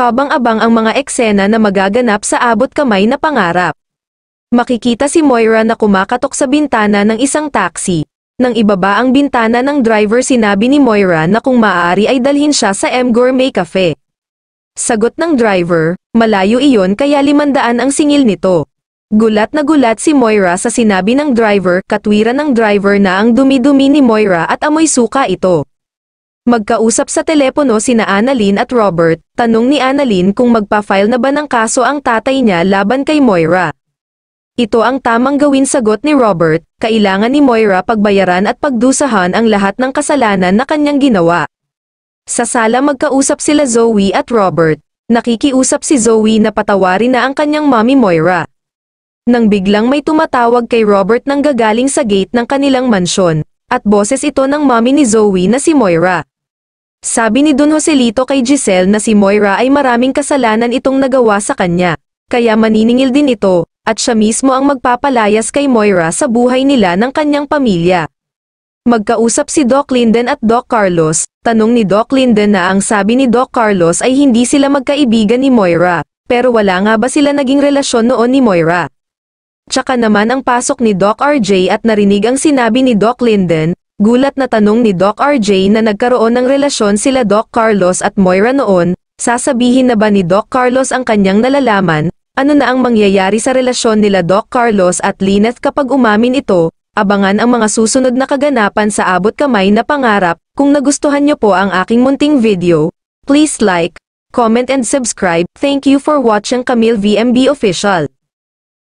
kabang-abang ang mga eksena na magaganap sa abot kamay na pangarap. Makikita si Moira na kumakatok sa bintana ng isang taxi. Nang ibaba ang bintana ng driver, sinabi ni Moira na kung maaari ay dalhin siya sa M Gourmet Cafe. Sagot ng driver, malayo iyon kaya 500 ang singil nito. Gulat na gulat si Moira sa sinabi ng driver, katwiran ng driver na ang dumi-dumi ni Moira at amoy suka ito. Magkausap sa telepono sina Annalyn at Robert, tanong ni Annalyn kung magpa-file na ba ng kaso ang tatay niya laban kay Moira. Ito ang tamang gawin, sagot ni Robert, kailangan ni Moira pagbayaran at pagdusahan ang lahat ng kasalanan na kanyang ginawa. Sa sala magkausap sila Zoe at Robert, nakikiusap si Zoe na patawarin na ang kanyang mommy Moira. Nang biglang may tumatawag kay Robert nang gagaling sa gate ng kanilang mansyon, at boses ito ng mommy ni Zoe na si Moira. Sabi ni Don Joselito kay Giselle na si Moira ay maraming kasalanan itong nagawa sa kanya, kaya maniningil din ito, at siya mismo ang magpapalayas kay Moira sa buhay nila ng kanyang pamilya. Magkausap si Doc Linden at Doc Carlos, tanong ni Doc Linden na ang sabi ni Doc Carlos ay hindi sila magkaibigan ni Moira, pero wala nga ba sila naging relasyon noon ni Moira? Tsaka naman ang pasok ni Doc RJ at narinig ang sinabi ni Doc Linden, gulat na tanong ni Doc RJ na nagkaroon ng relasyon sila Doc Carlos at Moira noon, sasabihin na ba ni Doc Carlos ang kanyang nalalaman? Ano na ang mangyayari sa relasyon nila Doc Carlos at Lynette kapag umamin ito? Abangan ang mga susunod na kaganapan sa abot kamay na pangarap. Kung nagustuhan niyo po ang aking munting video, please like, comment and subscribe. Thank you for watching Camille VMB Official.